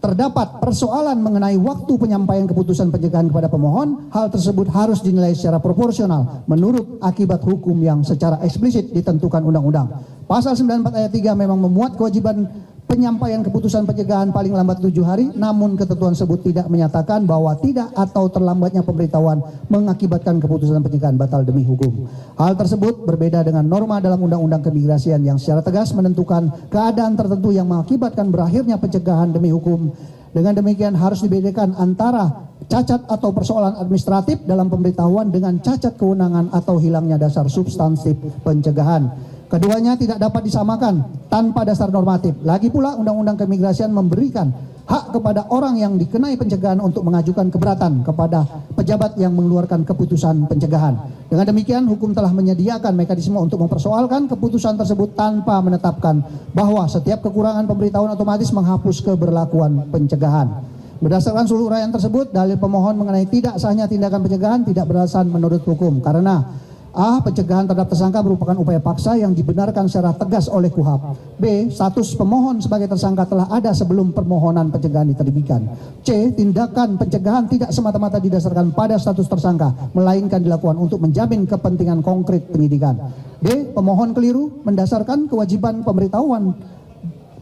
terdapat persoalan mengenai waktu penyampaian keputusan pencegahan kepada pemohon, hal tersebut harus dinilai secara proporsional menurut akibat hukum yang secara eksplisit ditentukan undang-undang. Pasal 94 ayat 3 memang memuat kewajiban penyampaian keputusan pencegahan paling lambat 7 hari, namun ketentuan tersebut tidak menyatakan bahwa tidak atau terlambatnya pemberitahuan mengakibatkan keputusan pencegahan batal demi hukum. Hal tersebut berbeda dengan norma dalam Undang-Undang Keimigrasian yang secara tegas menentukan keadaan tertentu yang mengakibatkan berakhirnya pencegahan demi hukum. Dengan demikian harus dibedakan antara cacat atau persoalan administratif dalam pemberitahuan dengan cacat kewenangan atau hilangnya dasar substantif pencegahan. Keduanya tidak dapat disamakan tanpa dasar normatif. Lagi pula Undang-Undang Keimigrasian memberikan hak kepada orang yang dikenai pencegahan untuk mengajukan keberatan kepada pejabat yang mengeluarkan keputusan pencegahan. Dengan demikian hukum telah menyediakan mekanisme untuk mempersoalkan keputusan tersebut tanpa menetapkan bahwa setiap kekurangan pemberitahuan otomatis menghapus keberlakuan pencegahan. Berdasarkan seluruh uraian tersebut, dalil pemohon mengenai tidak sahnya tindakan pencegahan tidak beralasan menurut hukum karena A. Pencegahan terhadap tersangka merupakan upaya paksa yang dibenarkan secara tegas oleh KUHP. B. Status pemohon sebagai tersangka telah ada sebelum permohonan pencegahan diterbitkan. C. Tindakan pencegahan tidak semata-mata didasarkan pada status tersangka, melainkan dilakukan untuk menjamin kepentingan konkret penyidikan. D. Pemohon keliru mendasarkan kewajiban pemberitahuan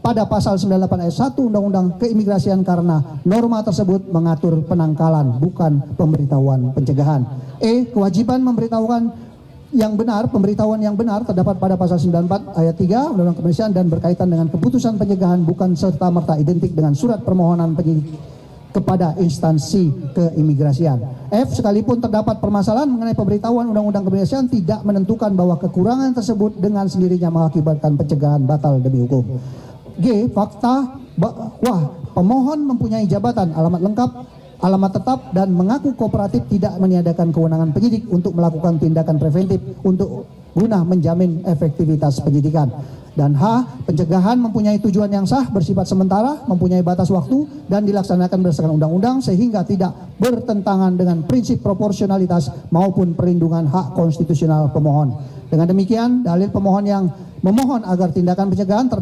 pada pasal 98 ayat 1 Undang-Undang Keimigrasian karena norma tersebut mengatur penangkalan, bukan pemberitahuan pencegahan. E. Kewajiban memberitahukan yang benar, pemberitahuan yang benar terdapat pada pasal 94 ayat 3 Undang-Undang Keimigrasian dan berkaitan dengan keputusan pencegahan bukan serta-merta identik dengan surat permohonan penyidik kepada instansi keimigrasian. F. Sekalipun terdapat permasalahan mengenai pemberitahuan Undang-Undang Keimigrasian tidak menentukan bahwa kekurangan tersebut dengan sendirinya mengakibatkan pencegahan batal demi hukum. G. Fakta bahwa pemohon mempunyai jabatan, alamat lengkap, alamat tetap dan mengaku kooperatif tidak meniadakan kewenangan penyidik untuk melakukan tindakan preventif untuk guna menjamin efektivitas penyidikan. Dan H. Pencegahan mempunyai tujuan yang sah, bersifat sementara, mempunyai batas waktu dan dilaksanakan berdasarkan undang-undang sehingga tidak bertentangan dengan prinsip proporsionalitas maupun perlindungan hak konstitusional pemohon. Dengan demikian, dalil pemohon yang memohon agar tindakan pencegahan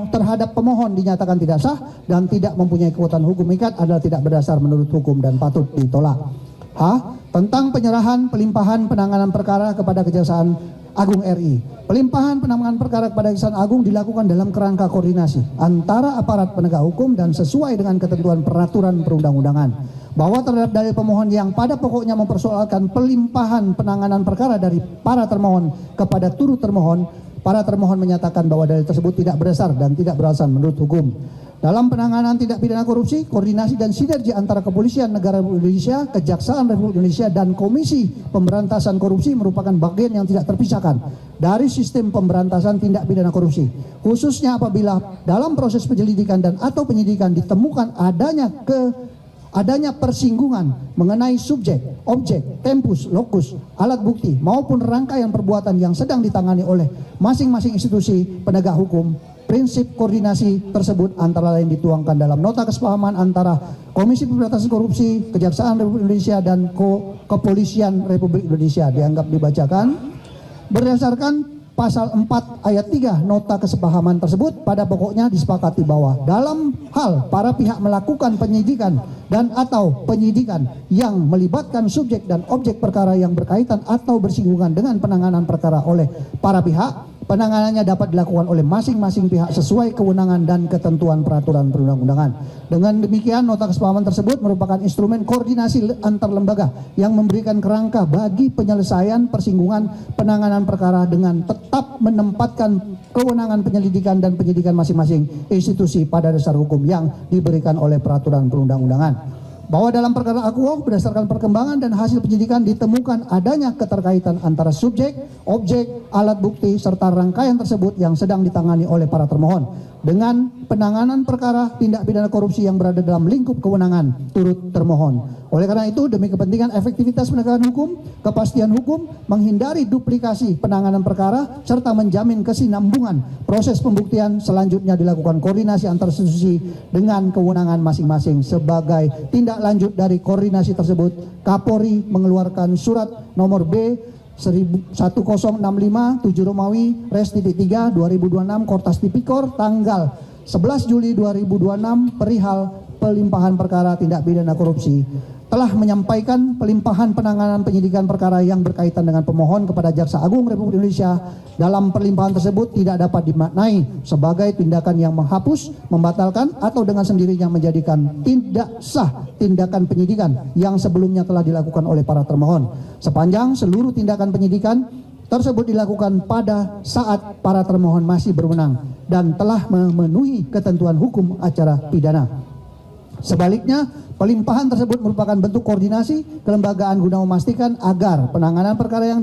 terhadap pemohon dinyatakan tidak sah dan tidak mempunyai kekuatan hukum ikat adalah tidak berdasar menurut hukum dan patut ditolak. H. Tentang penyerahan pelimpahan penanganan perkara kepada Kejaksaan Agung RI. Pelimpahan penanganan perkara kepada Kejaksaan Agung dilakukan dalam kerangka koordinasi antara aparat penegak hukum dan sesuai dengan ketentuan peraturan perundang-undangan. Bahwa terhadap dalil pemohon yang pada pokoknya mempersoalkan pelimpahan penanganan perkara dari para termohon kepada turut termohon, para termohon menyatakan bahwa dalil tersebut tidak berdasar dan tidak beralasan menurut hukum. Dalam penanganan tindak pidana korupsi, koordinasi dan sinergi antara Kepolisian Negara Republik Indonesia, Kejaksaan Republik Indonesia, dan Komisi Pemberantasan Korupsi merupakan bagian yang tidak terpisahkan dari sistem pemberantasan tindak pidana korupsi. Khususnya apabila dalam proses penyelidikan dan atau penyidikan ditemukan adanya persinggungan mengenai subjek, objek, tempus, lokus, alat bukti maupun rangkaian perbuatan yang sedang ditangani oleh masing-masing institusi penegak hukum. Prinsip koordinasi tersebut antara lain dituangkan dalam nota kesepahaman antara Komisi Pemberantasan Korupsi, Kejaksaan Republik Indonesia dan Kepolisian Republik Indonesia. Dianggap dibacakan berdasarkan pasal 4 ayat 3 nota kesepahaman tersebut pada pokoknya disepakati bahwa dalam hal para pihak melakukan penyidikan dan atau penyidikan yang melibatkan subjek dan objek perkara yang berkaitan atau bersinggungan dengan penanganan perkara oleh para pihak, penanganannya dapat dilakukan oleh masing-masing pihak sesuai kewenangan dan ketentuan peraturan perundang-undangan. Dengan demikian, nota kesepahaman tersebut merupakan instrumen koordinasi antar lembaga yang memberikan kerangka bagi penyelesaian persinggungan penanganan perkara dengan tetap menempatkan kewenangan penyelidikan dan penyidikan masing-masing institusi pada dasar hukum yang diberikan oleh peraturan perundang-undangan. Bahwa dalam perkara akuo berdasarkan perkembangan dan hasil penyidikan ditemukan adanya keterkaitan antara subjek, objek, alat bukti serta rangkaian tersebut yang sedang ditangani oleh para termohon dengan penanganan perkara tindak pidana korupsi yang berada dalam lingkup kewenangan turut termohon. Oleh karena itu, demi kepentingan efektivitas penegakan hukum, kepastian hukum, menghindari duplikasi penanganan perkara serta menjamin kesinambungan proses pembuktian, selanjutnya dilakukan koordinasi antar institusi dengan kewenangan masing-masing. Sebagai tindak lanjut dari koordinasi tersebut, Kapolri mengeluarkan surat nomor B 1065 7 Romawi Res.3 2026 Kortas Tipikor tanggal 11 Juli 2026 perihal pelimpahan perkara tindak pidana korupsi telah menyampaikan pelimpahan penanganan penyidikan perkara yang berkaitan dengan pemohon kepada Jaksa Agung Republik Indonesia. Dalam pelimpahan tersebut tidak dapat dimaknai sebagai tindakan yang menghapus, membatalkan, atau dengan sendirinya menjadikan tidak sah tindakan penyidikan yang sebelumnya telah dilakukan oleh para termohon. Sepanjang seluruh tindakan penyidikan tersebut dilakukan pada saat para termohon masih berwenang dan telah memenuhi ketentuan hukum acara pidana. Sebaliknya, pelimpahan tersebut merupakan bentuk koordinasi kelembagaan guna memastikan agar penanganan perkara yang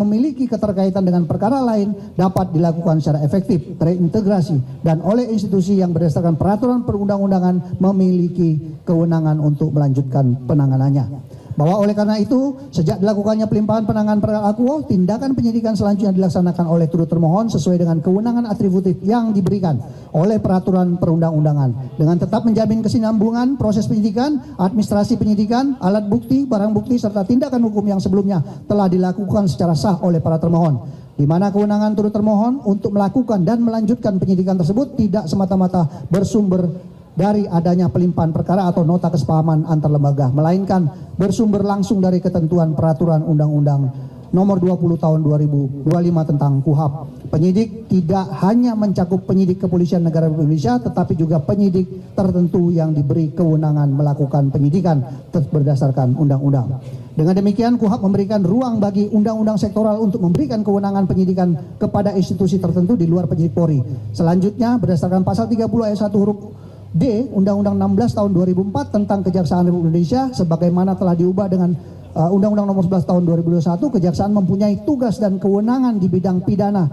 memiliki keterkaitan dengan perkara lain dapat dilakukan secara efektif, terintegrasi, dan oleh institusi yang berdasarkan peraturan perundang-undangan memiliki kewenangan untuk melanjutkan penanganannya. Bahwa oleh karena itu, sejak dilakukannya pelimpahan penanganan perkara akuo, tindakan penyidikan selanjutnya dilaksanakan oleh turut termohon sesuai dengan kewenangan atributif yang diberikan oleh peraturan perundang-undangan dengan tetap menjamin kesinambungan proses penyidikan, administrasi penyidikan, alat bukti, barang bukti, serta tindakan hukum yang sebelumnya telah dilakukan secara sah oleh para termohon, di mana kewenangan turut termohon untuk melakukan dan melanjutkan penyidikan tersebut tidak semata-mata bersumber dari adanya pelimpahan perkara atau nota kesepahaman antar lembaga, melainkan bersumber langsung dari ketentuan peraturan undang-undang nomor 20 tahun 2025 tentang KUHP. Penyidik tidak hanya mencakup penyidik Kepolisian Negara Republik Indonesia, tetapi juga penyidik tertentu yang diberi kewenangan melakukan penyidikan berdasarkan undang-undang. Dengan demikian, KUHP memberikan ruang bagi undang-undang sektoral untuk memberikan kewenangan penyidikan kepada institusi tertentu di luar penyidik Polri. Selanjutnya, berdasarkan pasal 30 ayat 1 huruf D Undang-Undang 16 tahun 2004 tentang Kejaksaan Republik Indonesia sebagaimana telah diubah dengan Undang-Undang nomor 11 tahun 2021, Kejaksaan mempunyai tugas dan kewenangan di bidang pidana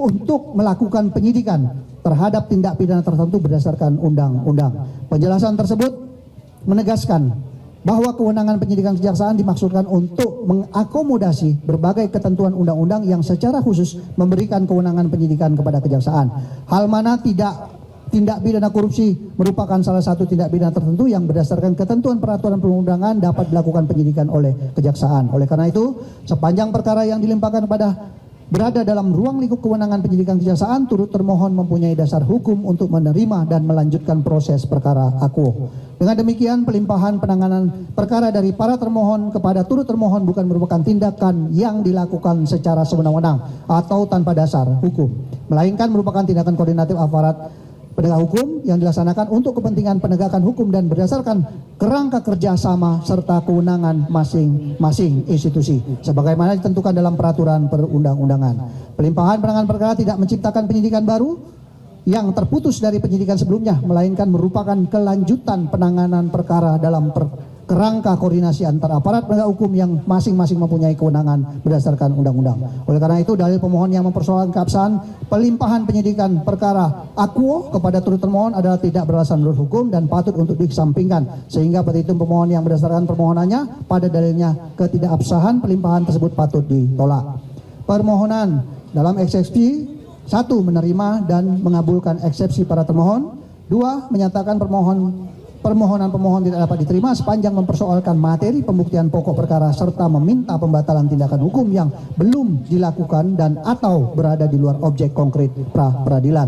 untuk melakukan penyidikan terhadap tindak pidana tertentu berdasarkan undang-undang. Penjelasan tersebut menegaskan bahwa kewenangan penyidikan kejaksaan dimaksudkan untuk mengakomodasi berbagai ketentuan undang-undang yang secara khusus memberikan kewenangan penyidikan kepada kejaksaan. Hal mana tindak pidana korupsi merupakan salah satu tindak pidana tertentu yang berdasarkan ketentuan peraturan perundang-undangan dapat dilakukan penyidikan oleh kejaksaan. Oleh karena itu, sepanjang perkara yang dilimpahkan berada dalam ruang lingkup kewenangan penyidikan kejaksaan, turut termohon mempunyai dasar hukum untuk menerima dan melanjutkan proses perkara akuo. Dengan demikian, pelimpahan penanganan perkara dari para termohon kepada turut termohon bukan merupakan tindakan yang dilakukan secara sewenang-wenang atau tanpa dasar hukum, melainkan merupakan tindakan koordinatif aparat penegak hukum yang dilaksanakan untuk kepentingan penegakan hukum dan berdasarkan kerangka kerjasama serta kewenangan masing-masing institusi sebagaimana ditentukan dalam peraturan perundang-undangan. Pelimpahan penanganan perkara tidak menciptakan penyidikan baru yang terputus dari penyidikan sebelumnya, melainkan merupakan kelanjutan penanganan perkara dalam kerangka koordinasi antar aparat penegak hukum yang masing-masing mempunyai kewenangan berdasarkan undang-undang. Oleh karena itu, dalil pemohon yang mempersoalkan keabsahan pelimpahan penyidikan perkara akuo kepada turut termohon adalah tidak beralasan menurut hukum dan patut untuk dikesampingkan, sehingga petitum pemohon yang berdasarkan permohonannya pada dalilnya ketidakabsahan pelimpahan tersebut patut ditolak. Permohonan dalam eksepsi 1. Menerima dan mengabulkan eksepsi para termohon. 2. Menyatakan permohonan pemohon tidak dapat diterima sepanjang mempersoalkan materi pembuktian pokok perkara serta meminta pembatalan tindakan hukum yang belum dilakukan dan atau berada di luar objek konkret pra-peradilan.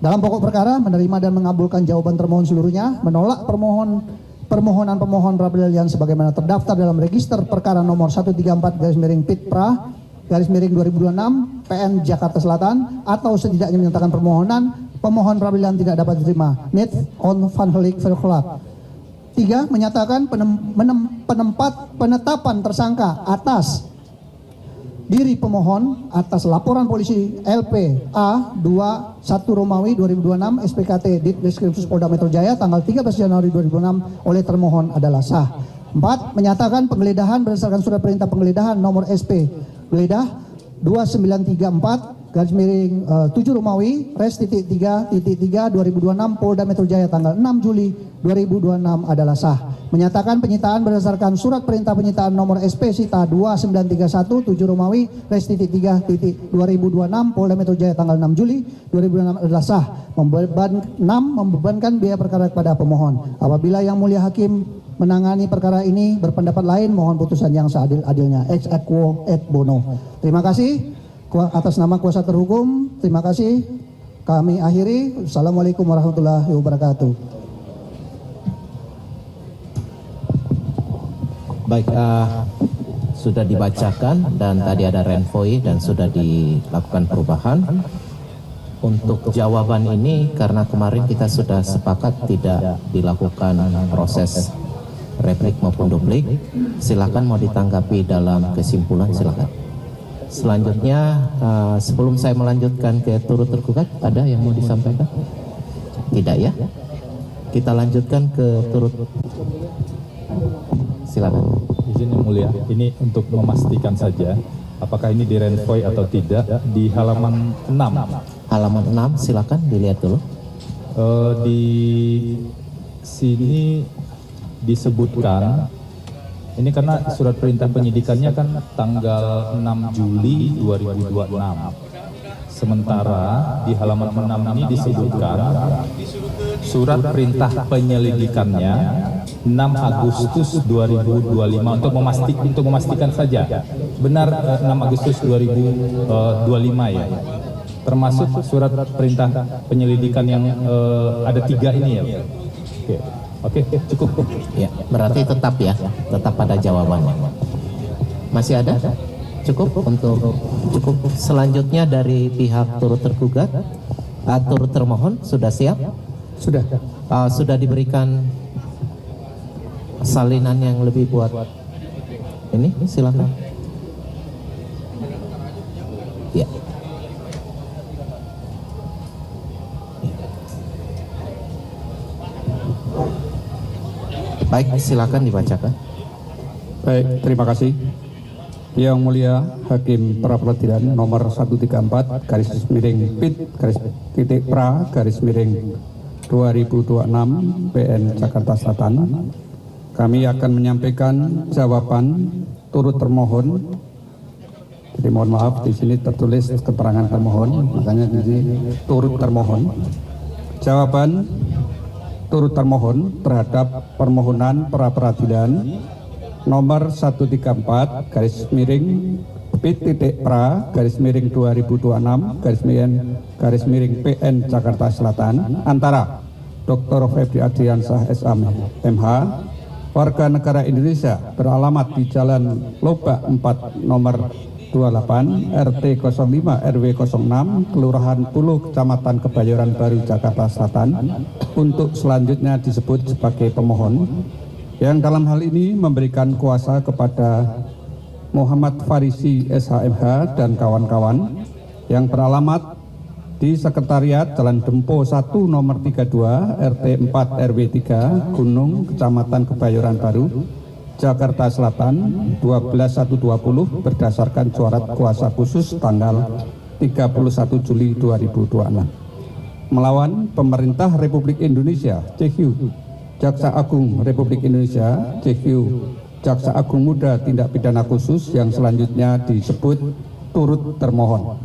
Dalam pokok perkara, menerima dan mengabulkan jawaban termohon seluruhnya, menolak permohonan pemohon pra-peradilan sebagaimana terdaftar dalam register perkara nomor 134/PIT-PRA/2026 PN Jakarta Selatan, atau setidaknya menyatakan pemohon pra-peradilan tidak dapat diterima. Net on vanhalik verklap. 3. Menyatakan penetapan tersangka atas diri pemohon atas laporan polisi LPA 21 Romawi 2026 SPKT Ditreskrimsus Polda Metro Jaya tanggal 13 Januari 2026 oleh termohon adalah sah. 4. Menyatakan penggeledahan berdasarkan surat perintah penggeledahan nomor SP geledah 2934 /7 Romawi Res.3.3 2026 Polda Metro Jaya tanggal 6 Juli 2026 adalah sah. Menyatakan penyitaan berdasarkan surat perintah penyitaan nomor SP Sita 2931 7 Romawi Res.3.2026 Polda Metro Jaya tanggal 6 Juli 2026 adalah sah. Membebankan biaya perkara kepada pemohon. Apabila yang mulia hakim menangani perkara ini berpendapat lain, mohon putusan yang seadil-adilnya. Ex aequo et bono. Terima kasih. Atas nama kuasa terhukum, terima kasih Kami akhiri. Assalamualaikum warahmatullahi wabarakatuh. Baik, sudah dibacakan dan tadi ada renvoi dan sudah dilakukan perubahan. Untuk jawaban ini karena kemarin kita sudah sepakat tidak dilakukan proses replik maupun duplik. Silakan mau ditanggapi dalam kesimpulan, silakan. Selanjutnya sebelum saya melanjutkan ke turut tergugat, ada yang mau disampaikan? Tidak ya? Kita lanjutkan ke turut. Silakan. Izin yang mulia, ini untuk memastikan saja apakah ini direnvoi atau tidak di halaman 6. Halaman 6, silakan dilihat dulu. Di sini disebutkan, ini karena surat perintah penyidikannya kan tanggal 6 Juli 2026. Sementara di halaman 6 ini disebutkan surat perintah penyelidikannya 6 Agustus 2025 untuk memastikan saja benar 6 Agustus 2025 ya. Termasuk surat perintah penyelidikan yang ada 3 ini ya. Oke, cukup. Ya, berarti tetap ya, tetap pada jawabannya. Masih ada? Cukup untuk cukup. Selanjutnya dari pihak turut tergugat, turut termohon sudah siap? Sudah. Sudah diberikan salinan yang lebih buat ini, silakan. Ya. Baik, silakan dibacakan. Baik, terima kasih. Yang Mulia Hakim Pra Peradilan nomor 134 garis miring PIT garis titik pra garis miring 2026 PN Jakarta Selatan. Kami akan menyampaikan jawaban turut termohon. Jadi mohon maaf di sini tertulis keterangan termohon, makanya di sini turut termohon. Jawaban turut termohon terhadap permohonan pra peradilan nomor 134 garis miring P.pra garis miring 2026 garis miring PN Jakarta Selatan antara Dr. Febri Adriansyah SMH warga negara Indonesia beralamat di Jalan Lobak 4 nomor 28 RT 05 RW 06 Kelurahan Pulo Kecamatan Kebayoran Baru Jakarta Selatan untuk selanjutnya disebut sebagai pemohon yang dalam hal ini memberikan kuasa kepada Muhammad Farisi SHMH dan kawan-kawan yang beralamat di Sekretariat Jalan Dempo 1 nomor 32 RT 4 RW 3 Gunung Kecamatan Kebayoran Baru Jakarta Selatan 12.120 berdasarkan surat kuasa khusus tanggal 31 Juli 2026 melawan Pemerintah Republik Indonesia CQ Jaksa Agung Republik Indonesia CQ Jaksa Agung Muda Tindak Pidana Khusus yang selanjutnya disebut turut termohon.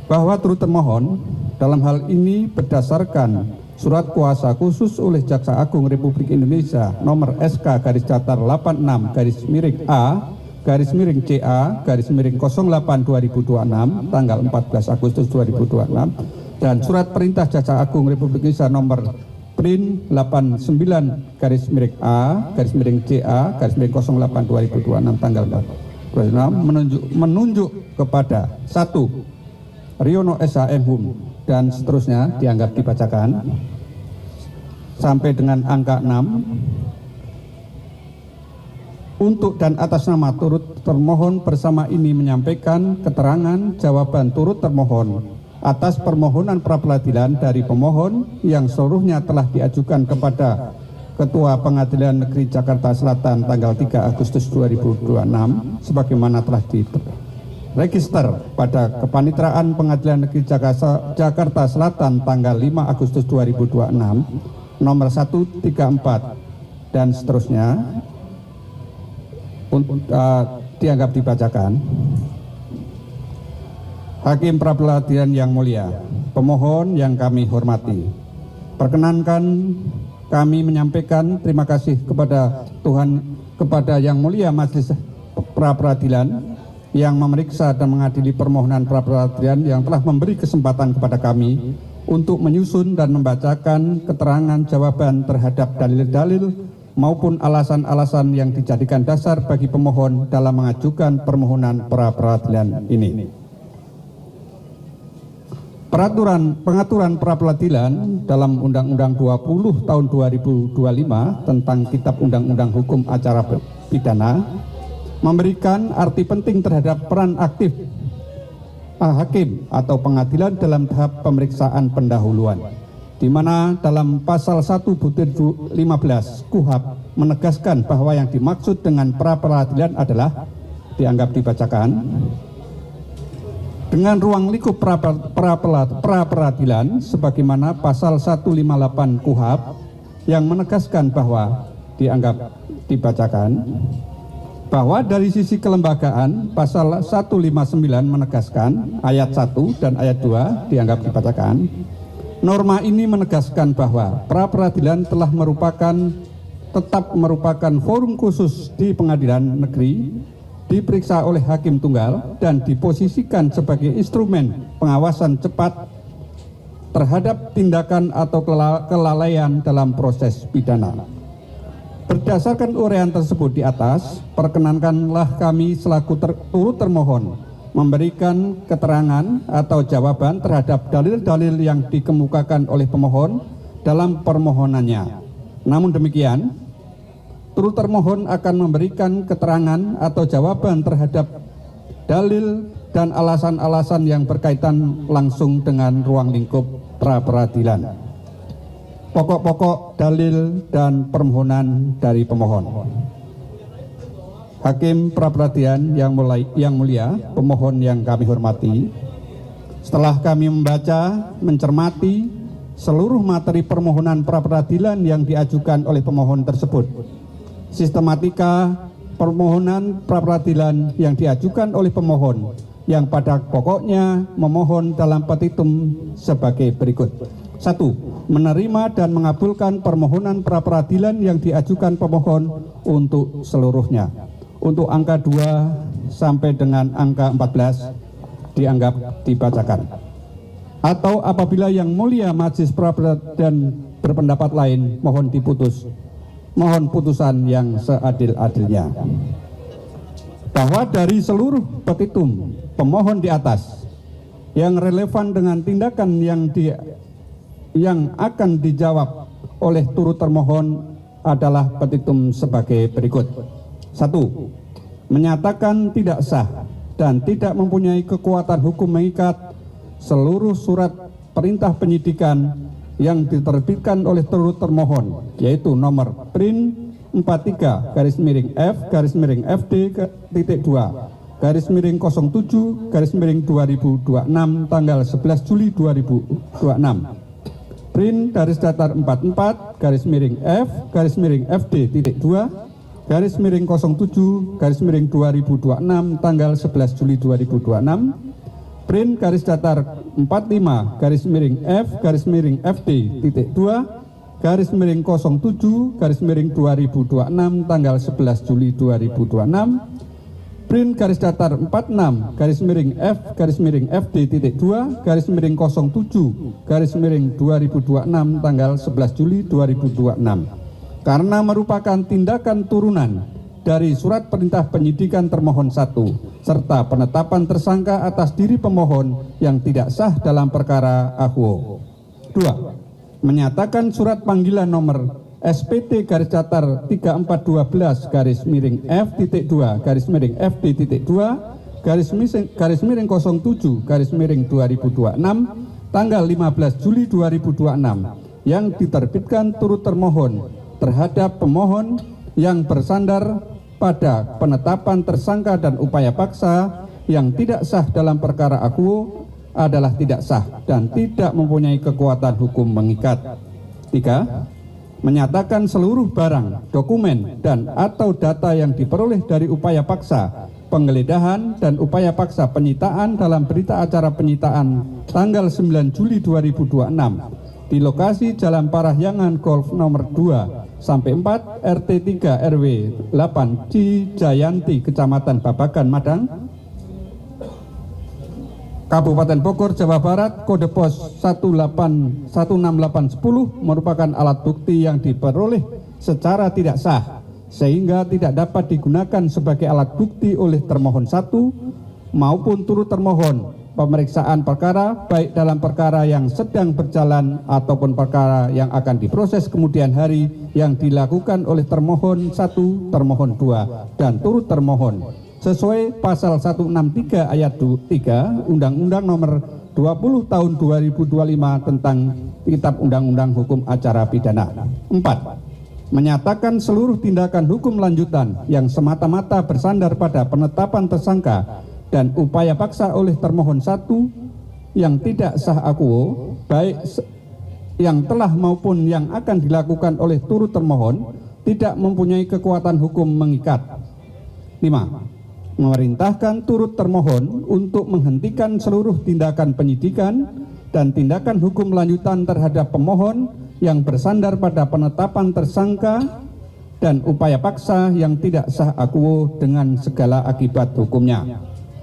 Bahwa turut termohon dalam hal ini berdasarkan surat kuasa khusus oleh Jaksa Agung Republik Indonesia nomor SK garis datar 86 garis miring A garis miring CA garis miring 08 2026 tanggal 14 Agustus 2026 dan surat perintah Jaksa Agung Republik Indonesia nomor Prin 89 garis miring A garis miring CA garis miring 08 2026 tanggal 4 menunjuk kepada 1. Riono SHM Hum dan seterusnya dianggap dibacakan sampai dengan angka 6. Untuk dan atas nama turut termohon bersama ini menyampaikan keterangan jawaban turut termohon atas permohonan pra-peradilan dari pemohon yang seluruhnya telah diajukan kepada Ketua Pengadilan Negeri Jakarta Selatan tanggal 3 Agustus 2026 sebagaimana telah diregister pada Kepanitraan Pengadilan Negeri Jakarta Selatan tanggal 5 Agustus 2026 nomor 134 dan seterusnya dianggap dibacakan. Hakim pra-peradilan yang mulia, pemohon yang kami hormati, perkenankan kami menyampaikan terima kasih kepada Tuhan, kepada yang mulia Majelis Pra-peradilan yang memeriksa dan mengadili permohonan pra-peradilan yang telah memberi kesempatan kepada kami untuk menyusun dan membacakan keterangan jawaban terhadap dalil-dalil maupun alasan-alasan yang dijadikan dasar bagi pemohon dalam mengajukan permohonan pra-peradilan ini. Pengaturan pra-peradilan dalam Undang-Undang 20 tahun 2025 tentang Kitab Undang-Undang Hukum Acara Pidana memberikan arti penting terhadap peran aktif hakim atau pengadilan dalam tahap pemeriksaan pendahuluan, di mana dalam pasal 1/15 KUHP menegaskan bahwa yang dimaksud dengan pra-peradilan adalah dianggap dibacakan dengan ruang lingkup pra-peradilan sebagaimana pasal 158 KUHP yang menegaskan bahwa dianggap dibacakan. Bahwa dari sisi kelembagaan pasal 159 menegaskan ayat 1 dan ayat 2 dianggap dibacakan. Norma ini menegaskan bahwa pra-peradilan telah tetap merupakan forum khusus di pengadilan negeri, diperiksa oleh hakim tunggal dan diposisikan sebagai instrumen pengawasan cepat terhadap tindakan atau kelalaian dalam proses pidana. Berdasarkan uraian tersebut di atas, perkenankanlah kami selaku turut termohon memberikan keterangan atau jawaban terhadap dalil-dalil yang dikemukakan oleh pemohon dalam permohonannya. Namun demikian, turut termohon akan memberikan keterangan atau jawaban terhadap dalil dan alasan-alasan yang berkaitan langsung dengan ruang lingkup pra-peradilan. Pokok-pokok dalil dan permohonan dari pemohon. Hakim pra-peradilan yang mulia, pemohon yang kami hormati, setelah kami membaca, mencermati seluruh materi permohonan pra-peradilan yang diajukan oleh pemohon tersebut, sistematika permohonan pra-peradilan yang diajukan oleh pemohon yang pada pokoknya memohon dalam petitum sebagai berikut. 1. Menerima dan mengabulkan permohonan pra-peradilan yang diajukan pemohon untuk seluruhnya. Untuk angka 2 sampai dengan angka 14 dianggap dibacakan. Atau apabila yang mulia majelis pra-peradilan berpendapat lain, mohon putusan yang seadil-adilnya. Bahwa dari seluruh petitum pemohon di atas yang relevan dengan tindakan yang akan dijawab oleh turut termohon adalah petitum sebagai berikut. 1. Menyatakan tidak sah dan tidak mempunyai kekuatan hukum mengikat seluruh surat perintah penyidikan yang diterbitkan oleh turut termohon, yaitu nomor PRIN 43-FD-2-07-2026 tanggal 11 Juli 2026. PRIN _F-FD-2-07-2026 tanggal 11 Juli 2026. PRIN _F-F-07-2026 tanggal 11 Juli 2026. PRIN _F-FD-2-07-2026 tanggal 11 Juli 2026. Karena merupakan tindakan turunan dari surat perintah penyidikan termohon 1 serta penetapan tersangka atas diri pemohon yang tidak sah dalam perkara AHUO. 2. Menyatakan surat panggilan nomor SPT _3412 _F-2 tanggal 15 Juli 2026 yang diterbitkan turut termohon terhadap pemohon yang bersandar pada penetapan tersangka dan upaya paksa yang tidak sah dalam perkara AHUO adalah tidak sah dan tidak mempunyai kekuatan hukum mengikat. 3. Menyatakan seluruh barang, dokumen, dan atau data yang diperoleh dari upaya paksa, penggeledahan, dan upaya paksa penyitaan dalam berita acara penyitaan tanggal 9 Juli 2026 di lokasi Jalan Parahyangan Golf nomor 2-4 RT 3 RW 8 Cijayanti Kecamatan Babakan Madang Kabupaten Bogor, Jawa Barat, kode pos 16810 merupakan alat bukti yang diperoleh secara tidak sah, sehingga tidak dapat digunakan sebagai alat bukti oleh termohon 1 maupun turut termohon pemeriksaan perkara, baik dalam perkara yang sedang berjalan ataupun perkara yang akan diproses kemudian hari yang dilakukan oleh termohon 1, termohon 2, dan turut termohon sesuai pasal 163 ayat 3 Undang-Undang Nomor 20 Tahun 2025 tentang Kitab Undang-Undang Hukum Acara Pidana. 4. Menyatakan seluruh tindakan hukum lanjutan yang semata-mata bersandar pada penetapan tersangka dan upaya paksa oleh termohon 1 yang tidak sah akuo, baik yang telah maupun yang akan dilakukan oleh turut termohon, tidak mempunyai kekuatan hukum mengikat. 5. Memerintahkan turut termohon untuk menghentikan seluruh tindakan penyidikan dan tindakan hukum lanjutan terhadap pemohon yang bersandar pada penetapan tersangka dan upaya paksa yang tidak sah akuo dengan segala akibat hukumnya.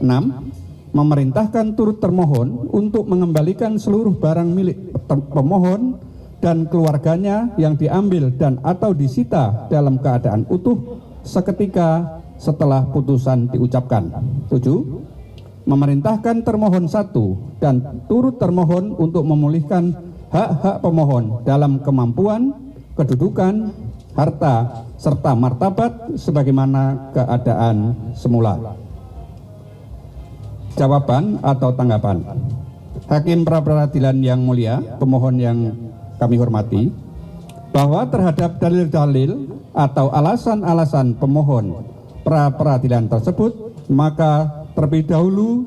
6. Memerintahkan turut termohon untuk mengembalikan seluruh barang milik pemohon dan keluarganya yang diambil dan atau disita dalam keadaan utuh seketika setelah putusan diucapkan. 7. Memerintahkan termohon 1 dan turut termohon untuk memulihkan hak-hak pemohon dalam kemampuan, kedudukan, harta, serta martabat sebagaimana keadaan semula. Jawaban atau tanggapan. Hakim pra-peradilan yang mulia, pemohon yang kami hormati, bahwa terhadap dalil-dalil atau alasan-alasan pemohon pra-peradilan tersebut, maka terlebih dahulu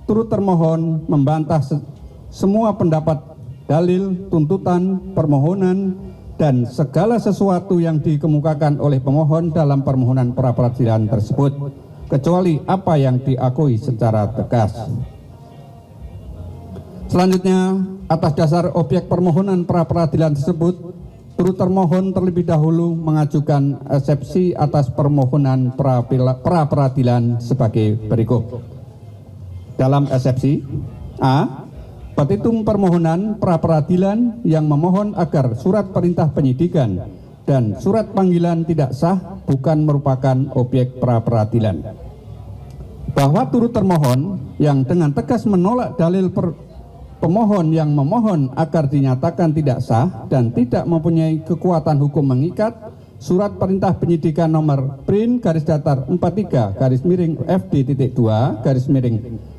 turut termohon membantah semua pendapat, dalil, tuntutan, permohonan, dan segala sesuatu yang dikemukakan oleh pemohon dalam permohonan pra-peradilan tersebut, kecuali apa yang diakui secara tegas. Selanjutnya, atas dasar objek permohonan pra-peradilan tersebut, turut termohon terlebih dahulu mengajukan eksepsi atas permohonan pra-peradilan sebagai berikut. Dalam eksepsi, A. Petitum permohonan pra-peradilan yang memohon agar surat perintah penyidikan dan surat panggilan tidak sah bukan merupakan objek pra-peradilan. Bahwa turut termohon yang dengan tegas menolak dalil pemohon yang memohon agar dinyatakan tidak sah dan tidak mempunyai kekuatan hukum mengikat, surat perintah penyidikan nomor PRIN /43/FD.2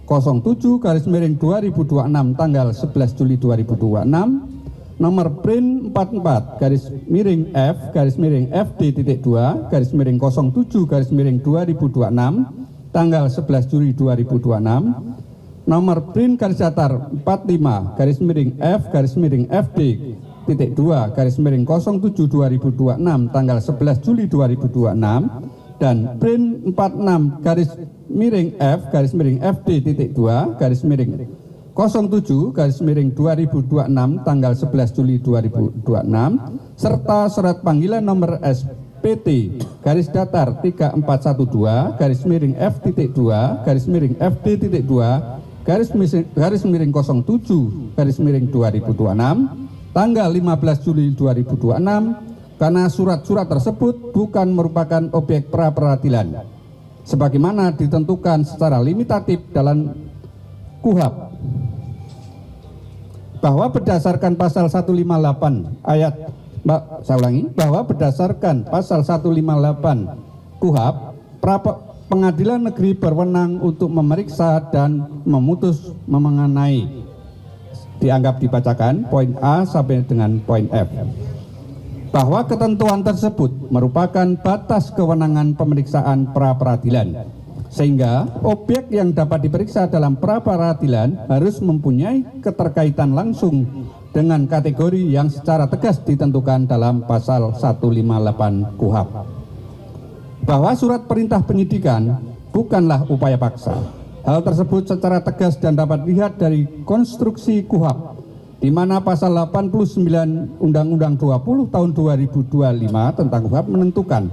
/07/2026 tanggal 11 Juli 2026, nomor PRIN 44/F/FD.2 /07/2026 tanggal 11 Juli 2026, nomor PRIN /45/F/FD.2 /07/2026 tanggal 11 Juli 2026 dan PRIN 46/F/FD.2 /07/2026 tanggal 11 Juli 2026 serta surat panggilan nomor PT /3412/F.2 /07/2026 tanggal 15 Juli 2026 karena surat-surat tersebut bukan merupakan objek pra-peradilan sebagaimana ditentukan secara limitatif dalam KUHP, bahwa berdasarkan pasal 158 ayat bahwa berdasarkan pasal 158 KUHP, pengadilan negeri berwenang untuk memeriksa dan memutus mengenai dianggap dibacakan poin A sampai dengan poin F, bahwa ketentuan tersebut merupakan batas kewenangan pemeriksaan pra-peradilan, sehingga objek yang dapat diperiksa dalam pra-peradilan harus mempunyai keterkaitan langsung dengan kategori yang secara tegas ditentukan dalam pasal 158 KUHP. Bahwa surat perintah penyidikan bukanlah upaya paksa. Hal tersebut secara tegas dan dapat dilihat dari konstruksi KUHP, di mana pasal 89 Undang-Undang 20 tahun 2025 tentang KUHP menentukan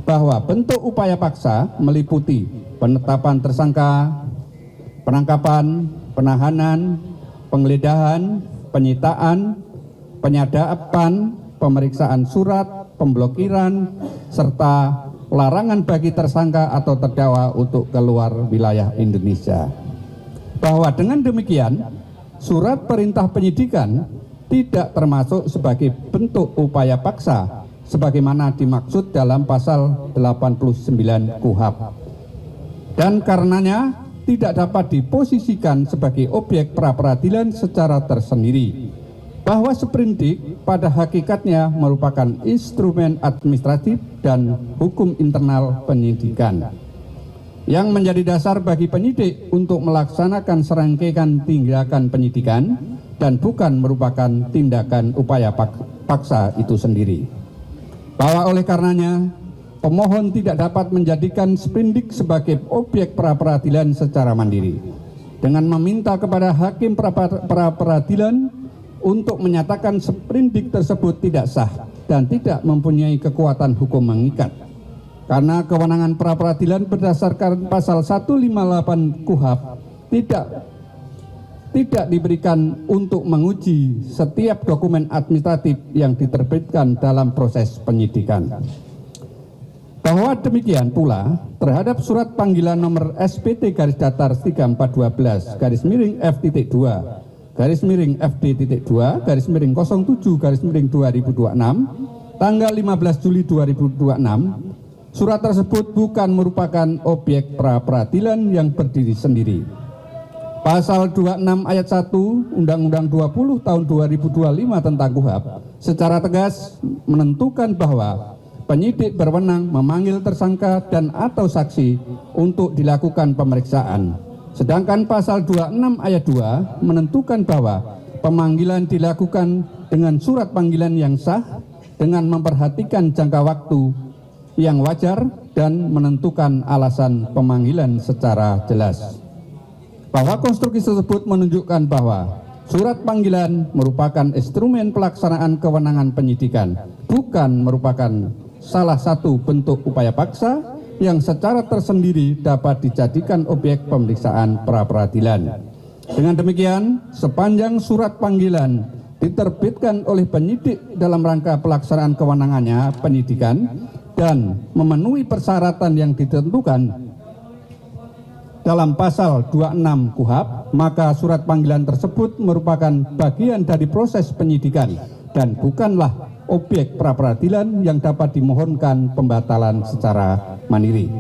bahwa bentuk upaya paksa meliputi penetapan tersangka, penangkapan, penahanan, penggeledahan, penyitaan, penyadapan, pemeriksaan surat, pemblokiran, serta larangan bagi tersangka atau terdakwa untuk keluar wilayah Indonesia. Bahwa dengan demikian, surat perintah penyidikan tidak termasuk sebagai bentuk upaya paksa sebagaimana dimaksud dalam pasal 89 KUHP. Dan karenanya tidak dapat diposisikan sebagai objek pra-peradilan secara tersendiri. Bahwa sprindik pada hakikatnya merupakan instrumen administratif dan hukum internal penyidikan yang menjadi dasar bagi penyidik untuk melaksanakan serangkaian tindakan penyidikan dan bukan merupakan tindakan upaya paksa itu sendiri. Bahwa oleh karenanya pemohon tidak dapat menjadikan sprindik sebagai objek pra-peradilan secara mandiri dengan meminta kepada hakim pra-peradilan untuk menyatakan sprindik tersebut tidak sah dan tidak mempunyai kekuatan hukum mengikat. Karena kewenangan pra-peradilan berdasarkan pasal 158 KUHP tidak diberikan untuk menguji setiap dokumen administratif yang diterbitkan dalam proses penyidikan. Bahwa demikian pula terhadap surat panggilan nomor SPT garis datar 3412 garis miring F.2 garis miring FD.2 garis miring 07 garis miring 2026 tanggal 15 Juli 2026, surat tersebut bukan merupakan objek pra-peradilan yang berdiri sendiri. Pasal 26 ayat 1 Undang-Undang 20 tahun 2025 tentang KUHP secara tegas menentukan bahwa penyidik berwenang memanggil tersangka dan atau saksi untuk dilakukan pemeriksaan. Sedangkan pasal 26 ayat 2 menentukan bahwa pemanggilan dilakukan dengan surat panggilan yang sah dengan memperhatikan jangka waktu yang wajar dan menentukan alasan pemanggilan secara jelas. Bahwa konstruksi tersebut menunjukkan bahwa surat panggilan merupakan instrumen pelaksanaan kewenangan penyidikan, bukan merupakan salah satu bentuk upaya paksa yang secara tersendiri dapat dijadikan objek pemeriksaan pra-peradilan. Dengan demikian, sepanjang surat panggilan diterbitkan oleh penyidik dalam rangka pelaksanaan kewenangannya penyidikan dan memenuhi persyaratan yang ditentukan dalam pasal 26 KUHP, maka surat panggilan tersebut merupakan bagian dari proses penyidikan dan bukanlah objek pra-peradilan yang dapat dimohonkan pembatalan secara mandiri.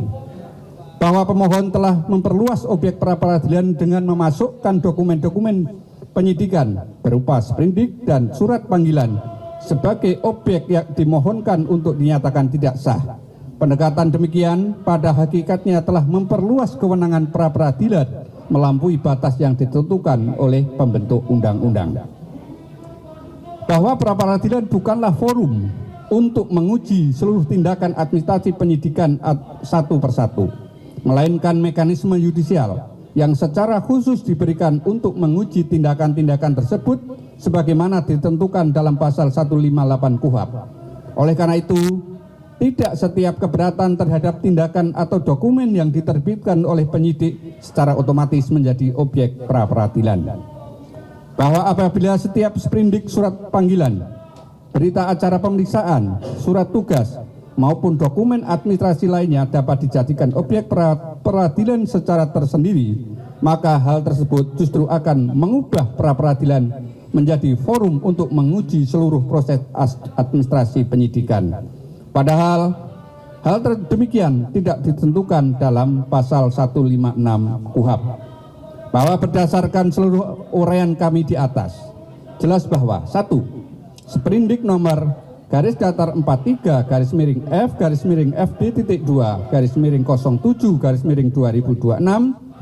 Bahwa pemohon telah memperluas objek pra-peradilan dengan memasukkan dokumen-dokumen penyidikan berupa sprindik dan surat panggilan sebagai objek yang dimohonkan untuk dinyatakan tidak sah. Pendekatan demikian pada hakikatnya telah memperluas kewenangan pra-peradilan melampaui batas yang ditentukan oleh pembentuk undang-undang. Bahwa pra-peradilan bukanlah forum untuk menguji seluruh tindakan administrasi penyidikan satu persatu, melainkan mekanisme yudisial yang secara khusus diberikan untuk menguji tindakan-tindakan tersebut sebagaimana ditentukan dalam pasal 158 KUHP. Oleh karena itu, tidak setiap keberatan terhadap tindakan atau dokumen yang diterbitkan oleh penyidik secara otomatis menjadi objek pra-peradilan. Bahwa apabila setiap sprindik surat panggilan, berita acara pemeriksaan, surat tugas, maupun dokumen administrasi lainnya dapat dijadikan objek pra-peradilan secara tersendiri, maka hal tersebut justru akan mengubah pra-peradilan menjadi forum untuk menguji seluruh proses administrasi penyidikan. Padahal hal demikian tidak ditentukan dalam pasal 156 KUHP. Bahwa berdasarkan seluruh uraian kami di atas, jelas bahwa 1. Sprindik nomor garis datar 43 garis miring F garis miring FD.2 garis miring 07 garis miring 2026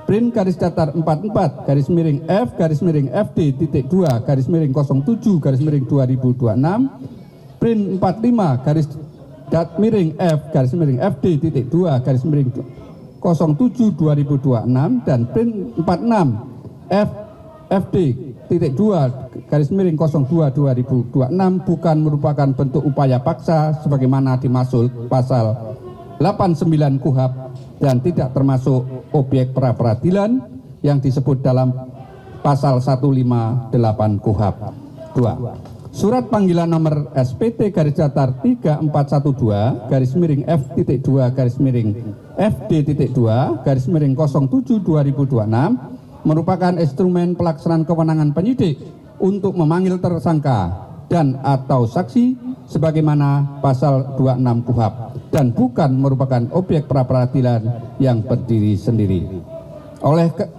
print garis datar 44 garis miring F garis miring FD.2 garis miring 07 garis miring 2026 print 45 garis dat miring F garis miring FD.2 garis miring 07 2026 dan print 46 F FD.2 garis miring 02 2026 bukan merupakan bentuk upaya paksa sebagaimana dimaksud pasal 89 KUHP dan tidak termasuk objek pra-peradilan yang disebut dalam pasal 158 KUHP. 2. Surat panggilan nomor SPT garis datar 3412 garis miring F.2 garis miring FD.2 garis miring 07 2026 merupakan instrumen pelaksanaan kewenangan penyidik untuk memanggil tersangka dan atau saksi sebagaimana pasal 26 KUHP dan bukan merupakan objek pra-peradilan yang berdiri sendiri.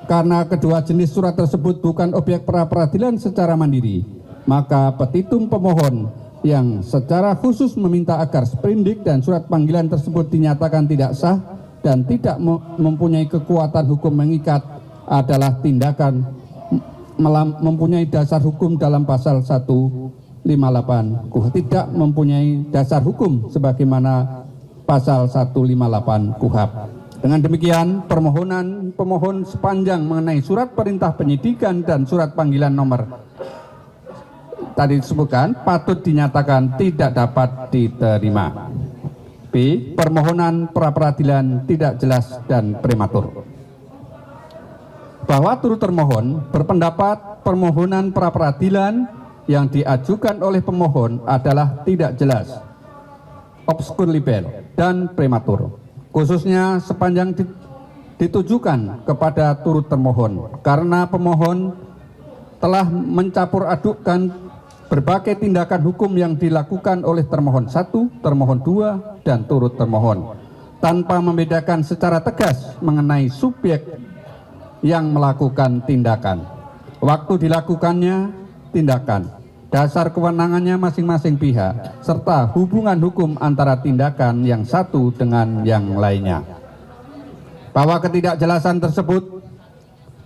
Karena kedua jenis surat tersebut bukan objek pra-peradilan secara mandiri, maka petitum pemohon yang secara khusus meminta agar sprindik dan surat panggilan tersebut dinyatakan tidak sah dan tidak mempunyai kekuatan hukum mengikat adalah tindakan mempunyai dasar hukum dalam pasal 158 KUHP, tidak mempunyai dasar hukum sebagaimana pasal 158 KUHP. Dengan demikian, permohonan pemohon sepanjang mengenai surat perintah penyidikan dan surat panggilan nomor tadi disebutkan patut dinyatakan tidak dapat diterima. B. Permohonan pra-peradilan tidak jelas dan prematur. Bahwa turut termohon berpendapat permohonan pra-peradilan yang diajukan oleh pemohon adalah tidak jelas, obskur libel, dan prematur, khususnya sepanjang ditujukan kepada turut termohon, karena pemohon telah mencampur adukkan berbagai tindakan hukum yang dilakukan oleh termohon 1, termohon 2, dan turut termohon, tanpa membedakan secara tegas mengenai subjek yang melakukan tindakan, waktu dilakukannya tindakan, dasar kewenangannya masing-masing pihak, serta hubungan hukum antara tindakan yang satu dengan yang lainnya. Bahwa ketidakjelasan tersebut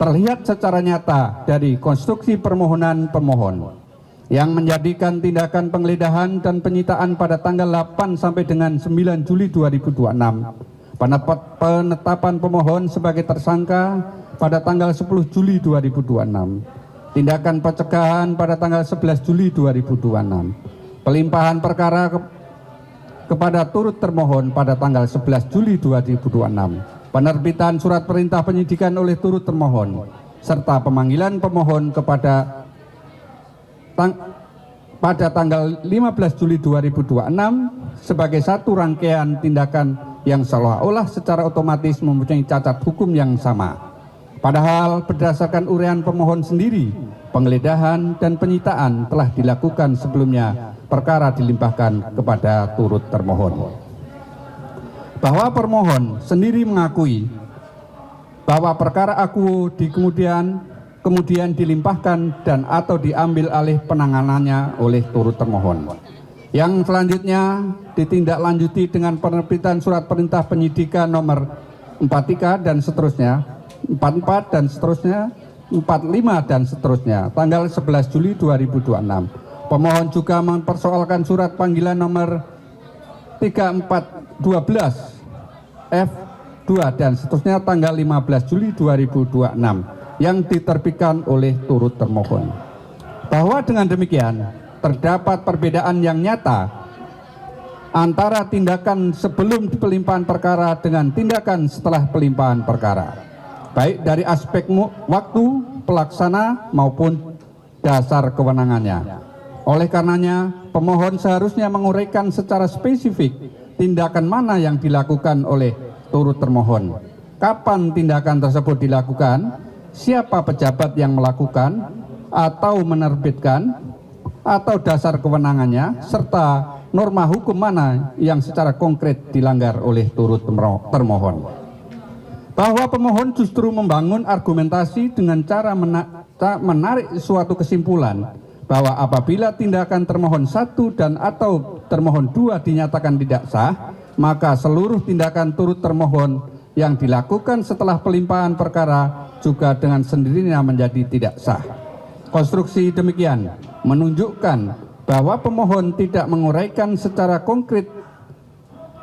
terlihat secara nyata dari konstruksi permohonan pemohon yang menjadikan tindakan penggeledahan dan penyitaan pada tanggal 8 sampai dengan 9 Juli 2026, penetapan pemohon sebagai tersangka pada tanggal 10 Juli 2026, tindakan pencegahan pada tanggal 11 Juli 2026, pelimpahan perkara kepada turut termohon pada tanggal 11 Juli 2026, penerbitan surat perintah penyidikan oleh turut termohon, serta pemanggilan pemohon pada tanggal 15 Juli 2026 sebagai satu rangkaian tindakan yang seolah-olah secara otomatis mempunyai cacat hukum yang sama. Padahal berdasarkan uraian pemohon sendiri, penggeledahan dan penyitaan telah dilakukan sebelumnya, perkara dilimpahkan kepada turut termohon. Bahwa permohon sendiri mengakui bahwa perkara aku kemudian dilimpahkan dan atau diambil alih penanganannya oleh turut termohon. Yang selanjutnya ditindaklanjuti dengan penerbitan surat perintah penyidikan nomor 43 dan seterusnya, 44 dan seterusnya, 45 dan seterusnya, tanggal 11 Juli 2026. Pemohon juga mempersoalkan surat panggilan nomor 3412 F2 dan seterusnya tanggal 15 Juli 2026 yang diterbitkan oleh turut termohon. Bahwa dengan demikian terdapat perbedaan yang nyata antara tindakan sebelum pelimpahan perkara dengan tindakan setelah pelimpahan perkara, baik dari aspek waktu pelaksana maupun dasar kewenangannya. Oleh karenanya, pemohon seharusnya menguraikan secara spesifik tindakan mana yang dilakukan oleh turut termohon, kapan tindakan tersebut dilakukan, siapa pejabat yang melakukan atau menerbitkan, atau dasar kewenangannya, serta norma hukum mana yang secara konkret dilanggar oleh turut termohon. Bahwa pemohon justru membangun argumentasi dengan cara menarik suatu kesimpulan bahwa apabila tindakan termohon 1 dan atau termohon 2 dinyatakan tidak sah, maka seluruh tindakan turut termohon yang dilakukan setelah pelimpahan perkara juga dengan sendirinya menjadi tidak sah. Konstruksi demikian menunjukkan bahwa pemohon tidak menguraikan secara konkret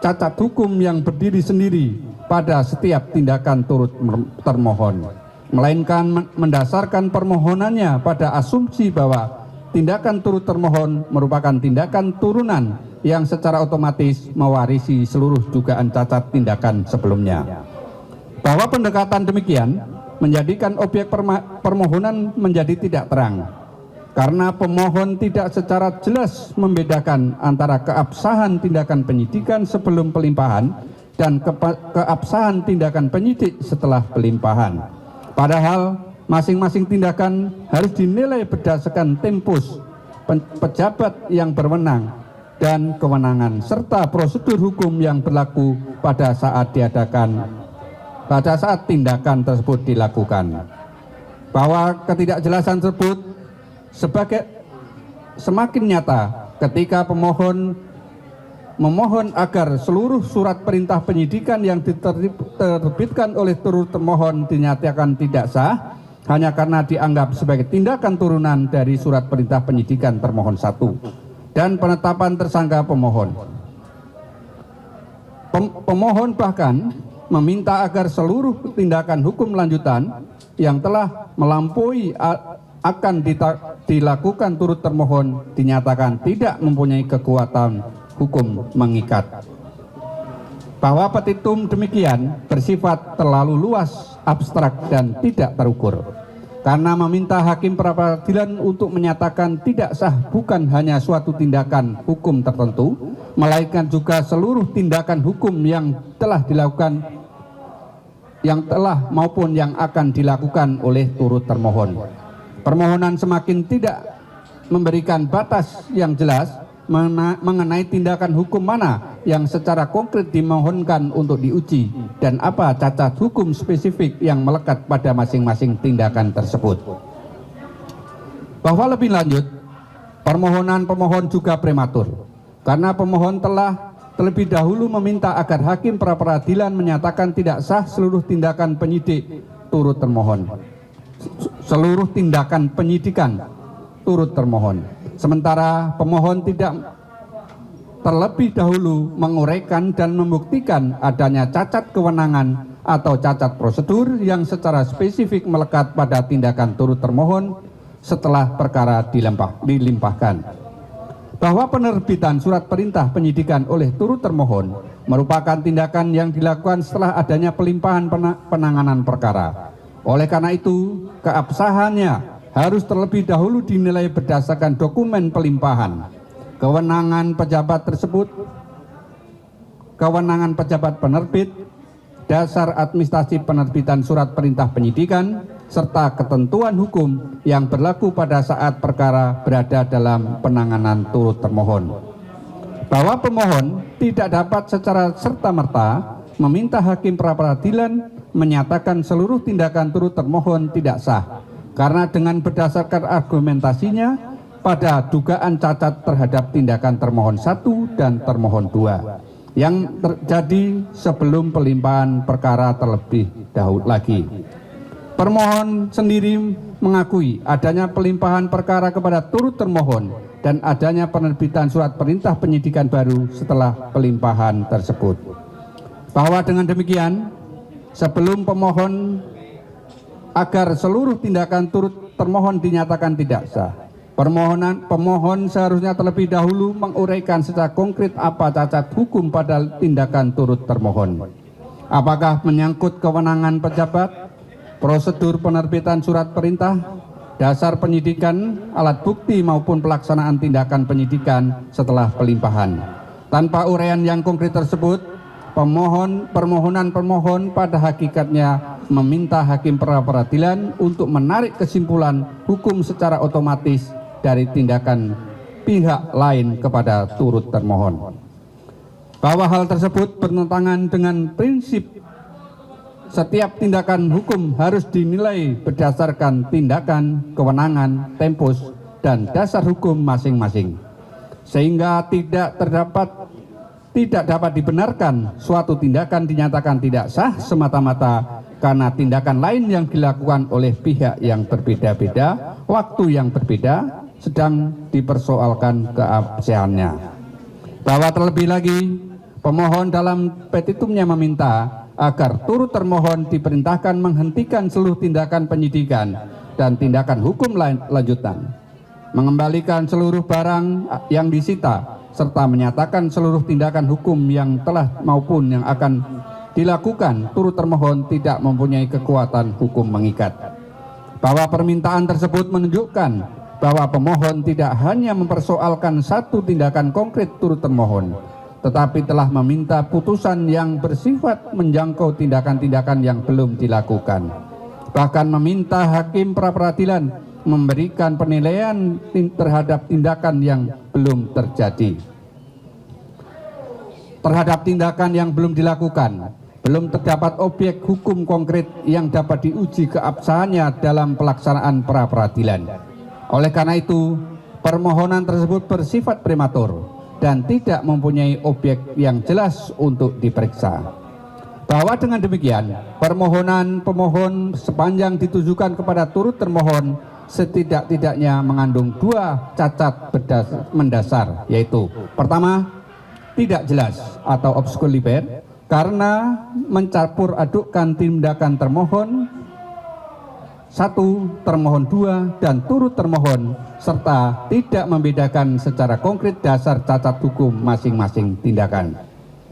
cacat hukum yang berdiri sendiri pada setiap tindakan turut termohon, melainkan mendasarkan permohonannya pada asumsi bahwa tindakan turut termohon merupakan tindakan turunan yang secara otomatis mewarisi seluruh dugaan cacat tindakan sebelumnya. Bahwa pendekatan demikian menjadikan objek permohonan menjadi tidak terang, karena pemohon tidak secara jelas membedakan antara keabsahan tindakan penyidikan sebelum pelimpahan dan keabsahan tindakan penyidik setelah pelimpahan. Padahal masing-masing tindakan harus dinilai berdasarkan tempus pejabat yang berwenang dan kewenangan serta prosedur hukum yang berlaku pada saat tindakan tersebut dilakukan. Bahwa ketidakjelasan tersebut semakin nyata ketika pemohon memohon agar seluruh surat perintah penyidikan yang diterbitkan oleh turut termohon dinyatakan tidak sah hanya karena dianggap sebagai tindakan turunan dari surat perintah penyidikan termohon 1 dan penetapan tersangka pemohon. Pemohon bahkan meminta agar seluruh tindakan hukum lanjutan yang telah melampaui akan dilakukan turut termohon dinyatakan tidak mempunyai kekuatan hukum mengikat. Bahwa petitum demikian bersifat terlalu luas, abstrak, dan tidak terukur. Karena meminta hakim pra-peradilan untuk menyatakan tidak sah bukan hanya suatu tindakan hukum tertentu, melainkan juga seluruh tindakan hukum yang telah dilakukan, maupun yang akan dilakukan oleh turut termohon. Permohonan semakin tidak memberikan batas yang jelas mengenai tindakan hukum mana yang secara konkret dimohonkan untuk diuji dan apa cacat hukum spesifik yang melekat pada masing-masing tindakan tersebut. Bahwa lebih lanjut, permohonan pemohon juga prematur karena pemohon telah terlebih dahulu meminta agar hakim pra-peradilan menyatakan tidak sah seluruh tindakan penyidik turut termohon. Seluruh tindakan penyidikan turut termohon. Sementara pemohon tidak terlebih dahulu menguraikan dan membuktikan adanya cacat kewenangan atau cacat prosedur yang secara spesifik melekat pada tindakan turut termohon setelah perkara dilimpahkan. Bahwa penerbitan surat perintah penyidikan oleh turut termohon merupakan tindakan yang dilakukan setelah adanya pelimpahan penanganan perkara. Oleh karena itu, keabsahannya harus terlebih dahulu dinilai berdasarkan dokumen pelimpahan. Kewenangan pejabat tersebut, kewenangan pejabat penerbit, dasar administrasi penerbitan surat perintah penyidikan, serta ketentuan hukum yang berlaku pada saat perkara berada dalam penanganan turut termohon. Bahwa pemohon tidak dapat secara serta-merta meminta hakim pra-peradilan menyatakan seluruh tindakan turut termohon tidak sah, karena dengan berdasarkan argumentasinya pada dugaan cacat terhadap tindakan termohon 1 dan termohon 2 yang terjadi sebelum pelimpahan perkara terlebih dahulu lagi. Permohon sendiri mengakui adanya pelimpahan perkara kepada turut termohon dan adanya penerbitan surat perintah penyidikan baru setelah pelimpahan tersebut. Bahwa dengan demikian, sebelum pemohon agar seluruh tindakan turut termohon dinyatakan tidak sah, pemohon seharusnya terlebih dahulu menguraikan secara konkret apa cacat hukum pada tindakan turut termohon. Apakah menyangkut kewenangan pejabat, prosedur penerbitan surat perintah, dasar penyidikan, alat bukti maupun pelaksanaan tindakan penyidikan setelah pelimpahan. Tanpa uraian yang konkret tersebut, permohonan pemohon pada hakikatnya meminta hakim pra-peradilan untuk menarik kesimpulan hukum secara otomatis dari tindakan pihak lain kepada turut termohon. Bahwa hal tersebut bertentangan dengan prinsip setiap tindakan hukum harus dinilai berdasarkan tindakan, kewenangan, tempus, dan dasar hukum masing-masing. Sehingga tidak dapat dibenarkan suatu tindakan dinyatakan tidak sah semata-mata karena tindakan lain yang dilakukan oleh pihak yang berbeda-beda, waktu yang berbeda, sedang dipersoalkan keabsahannya. Bahwa terlebih lagi, pemohon dalam petitumnya meminta agar turut termohon diperintahkan menghentikan seluruh tindakan penyidikan dan tindakan hukum lanjutan, mengembalikan seluruh barang yang disita, serta menyatakan seluruh tindakan hukum yang telah maupun yang akan dilakukan turut termohon tidak mempunyai kekuatan hukum mengikat. Bahwa permintaan tersebut menunjukkan bahwa pemohon tidak hanya mempersoalkan satu tindakan konkret turut termohon, tetapi telah meminta putusan yang bersifat menjangkau tindakan-tindakan yang belum dilakukan. Bahkan meminta hakim pra-peradilan memberikan penilaian terhadap tindakan yang belum terjadi. Terhadap tindakan yang belum dilakukan, belum terdapat objek hukum konkret yang dapat diuji keabsahannya dalam pelaksanaan pra-peradilan. Oleh karena itu, permohonan tersebut bersifat prematur dan tidak mempunyai objek yang jelas untuk diperiksa. Bahwa dengan demikian, permohonan pemohon sepanjang ditujukan kepada turut termohon setidak-tidaknya mengandung dua cacat mendasar, yaitu pertama, tidak jelas atau obscur liber karena mencampur adukkan tindakan termohon 1, termohon 2, dan turut termohon, serta tidak membedakan secara konkret dasar cacat hukum masing-masing tindakan.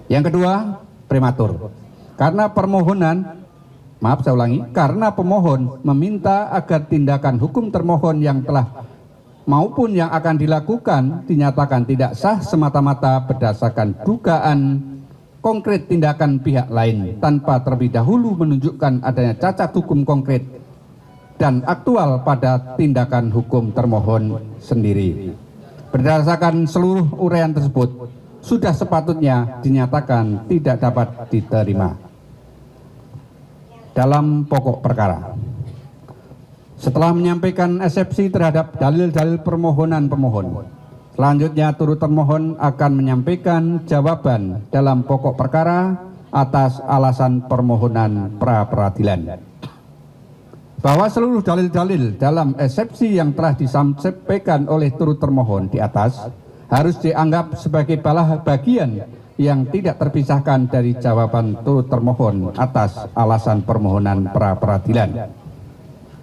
Yang kedua, prematur. Karena karena pemohon meminta agar tindakan hukum termohon yang telah maupun yang akan dilakukan dinyatakan tidak sah semata-mata berdasarkan dugaan konkret tindakan pihak lain tanpa terlebih dahulu menunjukkan adanya cacat hukum konkret dan aktual pada tindakan hukum termohon sendiri. Berdasarkan seluruh uraian tersebut, sudah sepatutnya dinyatakan tidak dapat diterima. Dalam pokok perkara, setelah menyampaikan eksepsi terhadap dalil-dalil permohonan pemohon, selanjutnya turut termohon akan menyampaikan jawaban dalam pokok perkara atas alasan permohonan pra-peradilan. Bahwa seluruh dalil-dalil dalam eksepsi yang telah disampaikan oleh turut termohon di atas harus dianggap sebagai bagian yang tidak terpisahkan dari jawaban turut termohon atas alasan permohonan pra-peradilan.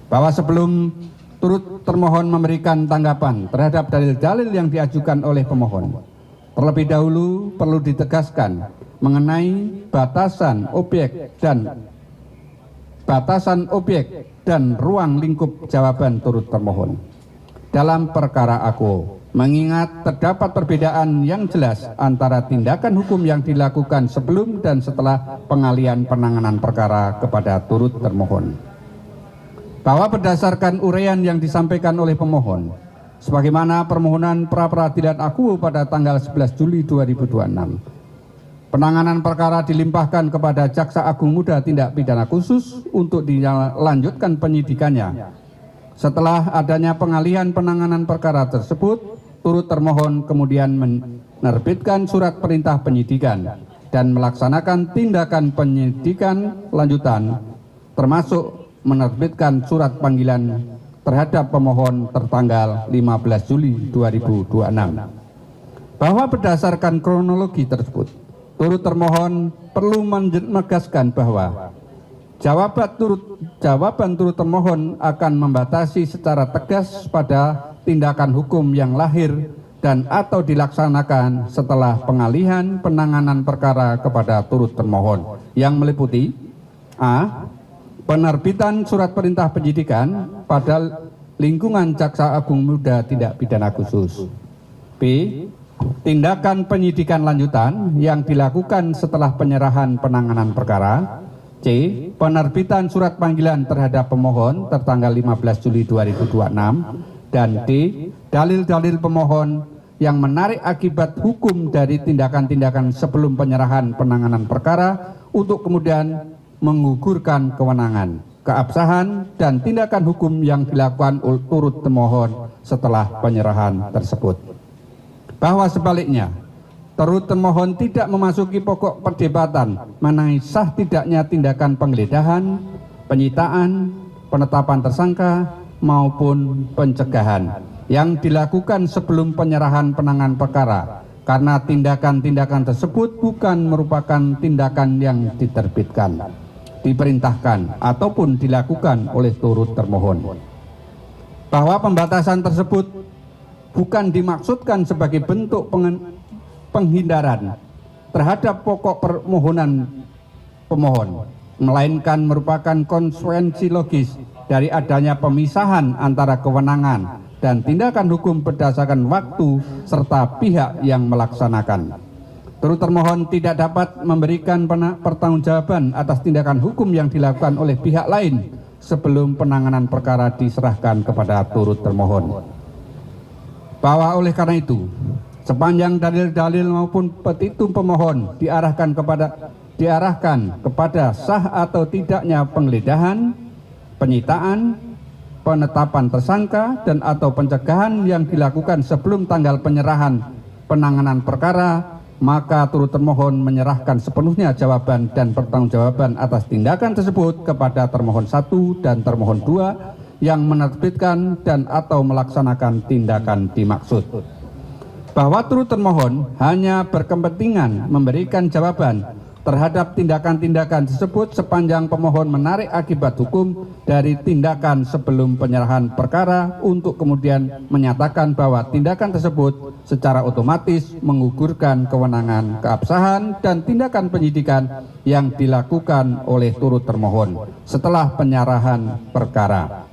Bahwa sebelum turut termohon memberikan tanggapan terhadap dalil-dalil yang diajukan oleh pemohon, terlebih dahulu perlu ditegaskan mengenai batasan objek dan ruang lingkup jawaban turut termohon. Dalam perkara aku, mengingat terdapat perbedaan yang jelas antara tindakan hukum yang dilakukan sebelum dan setelah pengalihan penanganan perkara kepada turut termohon. Bahwa berdasarkan uraian yang disampaikan oleh pemohon, sebagaimana permohonan pra-peradilan aku pada tanggal 11 Juli 2026, penanganan perkara dilimpahkan kepada Jaksa Agung Muda Tindak Pidana Khusus untuk dilanjutkan penyidikannya. Setelah adanya pengalihan penanganan perkara tersebut, turut termohon kemudian menerbitkan surat perintah penyidikan dan melaksanakan tindakan penyidikan lanjutan, termasuk menerbitkan surat panggilan terhadap pemohon tertanggal 15 Juli 2026. Bahwa berdasarkan kronologi tersebut, turut termohon perlu menegaskan bahwa jawaban turut termohon akan membatasi secara tegas pada tindakan hukum yang lahir dan atau dilaksanakan setelah pengalihan penanganan perkara kepada turut termohon yang meliputi a. Penerbitan surat perintah penyidikan pada lingkungan Jaksa Agung Muda Tindak Pidana Khusus. B. Tindakan penyidikan lanjutan yang dilakukan setelah penyerahan penanganan perkara. C. Penerbitan surat panggilan terhadap pemohon tertanggal 15 Juli 2026. Dan D. Dalil-dalil pemohon yang menarik akibat hukum dari tindakan-tindakan sebelum penyerahan penanganan perkara untuk kemudian menggugurkan kewenangan, keabsahan, dan tindakan hukum yang dilakukan turut termohon setelah penyerahan tersebut. Bahwa sebaliknya, turut termohon tidak memasuki pokok perdebatan mengenai sah tidaknya tindakan penggeledahan, penyitaan, penetapan tersangka, maupun pencegahan yang dilakukan sebelum penyerahan penanganan perkara, karena tindakan-tindakan tersebut bukan merupakan tindakan yang diterbitkan, diperintahkan, ataupun dilakukan oleh turut termohon. Bahwa pembatasan tersebut bukan dimaksudkan sebagai bentuk penghindaran terhadap pokok permohonan pemohon, melainkan merupakan konsekuensi logis dari adanya pemisahan antara kewenangan dan tindakan hukum berdasarkan waktu serta pihak yang melaksanakan. Turut termohon tidak dapat memberikan pertanggungjawaban atas tindakan hukum yang dilakukan oleh pihak lain sebelum penanganan perkara diserahkan kepada turut termohon. Bahwa oleh karena itu, sepanjang dalil-dalil maupun petitum pemohon diarahkan kepada sah atau tidaknya penggeledahan, penyitaan, penetapan tersangka dan atau pencegahan yang dilakukan sebelum tanggal penyerahan penanganan perkara, maka turut termohon menyerahkan sepenuhnya jawaban dan pertanggungjawaban atas tindakan tersebut kepada termohon 1 dan termohon 2 yang menerbitkan dan atau melaksanakan tindakan dimaksud. Bahwa turut termohon hanya berkepentingan memberikan jawaban terhadap tindakan-tindakan tersebut sepanjang pemohon menarik akibat hukum dari tindakan sebelum penyerahan perkara untuk kemudian menyatakan bahwa tindakan tersebut secara otomatis menggugurkan kewenangan keabsahan dan tindakan penyidikan yang dilakukan oleh turut termohon setelah penyerahan perkara.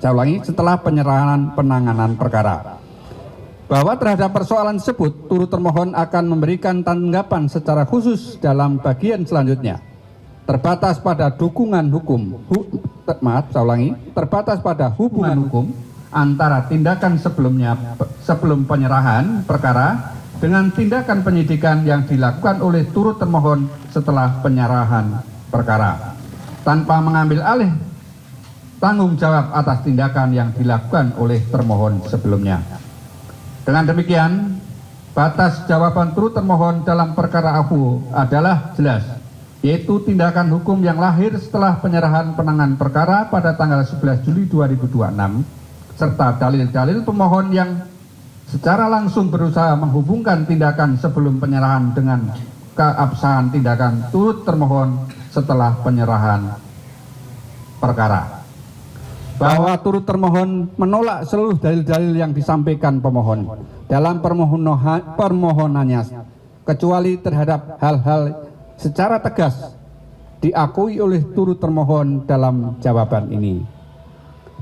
Saya ulangi, setelah penyerahan penanganan perkara. Bahwa terhadap persoalan tersebut, turut termohon akan memberikan tanggapan secara khusus dalam bagian selanjutnya. Terbatas pada dukungan hukum, terbatas pada hubungan hukum antara tindakan sebelum penyerahan perkara dengan tindakan penyidikan yang dilakukan oleh turut termohon setelah penyerahan perkara, tanpa mengambil alih tanggung jawab atas tindakan yang dilakukan oleh termohon sebelumnya. Dengan demikian, batas jawaban turut termohon dalam perkara AFU adalah jelas, yaitu tindakan hukum yang lahir setelah penyerahan penanganan perkara pada tanggal 11 Juli 2026, serta dalil-dalil pemohon yang secara langsung berusaha menghubungkan tindakan sebelum penyerahan dengan keabsahan tindakan turut termohon setelah penyerahan perkara. Bahwa turut termohon menolak seluruh dalil-dalil yang disampaikan pemohon dalam permohonannya, kecuali terhadap hal-hal secara tegas diakui oleh turut termohon dalam jawaban ini.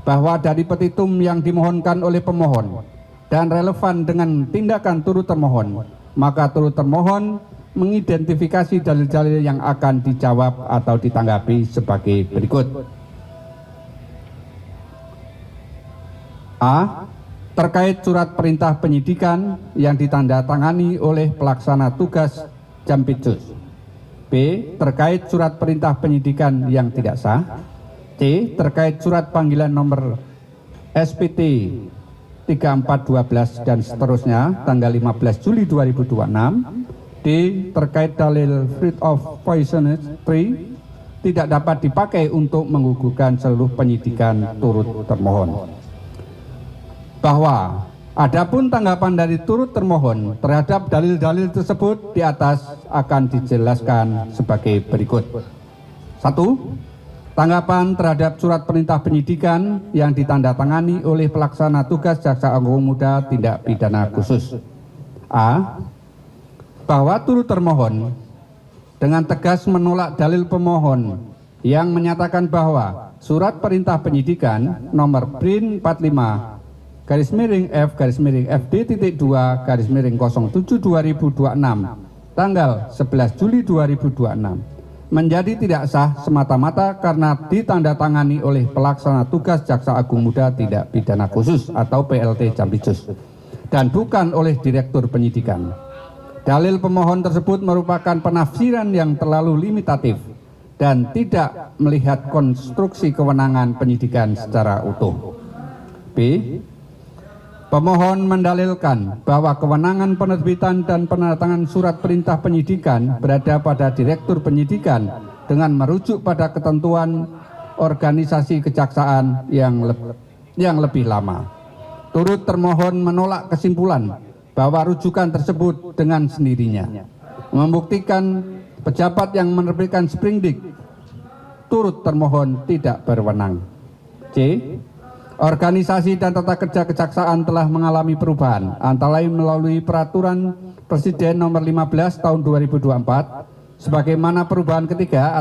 Bahwa dari petitum yang dimohonkan oleh pemohon dan relevan dengan tindakan turut termohon, maka turut termohon mengidentifikasi dalil-dalil yang akan dijawab atau ditanggapi sebagai berikut. A. Terkait surat perintah penyidikan yang ditandatangani oleh pelaksana tugas Jampitsus. B. Terkait surat perintah penyidikan yang tidak sah. C. Terkait surat panggilan nomor SPT 3412 dan seterusnya tanggal 15 Juli 2026. D. Terkait dalil Fruit of Poisonous Tree tidak dapat dipakai untuk menggugurkan seluruh penyidikan turut termohon. Bahwa adapun tanggapan dari turut termohon terhadap dalil-dalil tersebut di atas akan dijelaskan sebagai berikut. 1. Tanggapan terhadap surat perintah penyidikan yang ditandatangani oleh pelaksana tugas Jaksa Agung Muda Tindak Pidana Khusus. A. Bahwa turut termohon dengan tegas menolak dalil pemohon yang menyatakan bahwa surat perintah penyidikan nomor BRIN 45 F/2/07/2026 tanggal 11 Juli 2026 menjadi tidak sah semata-mata karena ditandatangani oleh pelaksana tugas Jaksa Agung Muda Tindak Pidana Khusus atau PLT Jampitsus dan bukan oleh Direktur Penyidikan. Dalil pemohon tersebut merupakan penafsiran yang terlalu limitatif dan tidak melihat konstruksi kewenangan penyidikan secara utuh. B. Pemohon mendalilkan bahwa kewenangan penerbitan dan penandatangan surat perintah penyidikan berada pada Direktur Penyidikan dengan merujuk pada ketentuan organisasi kejaksaan yang lebih lama. Turut termohon menolak kesimpulan bahwa rujukan tersebut dengan sendirinya membuktikan pejabat yang menerbitkan sprindik turut termohon tidak berwenang. C. Organisasi dan tata kerja kejaksaan telah mengalami perubahan, antara lain melalui peraturan Presiden nomor 15 tahun 2024 Sebagaimana perubahan ketiga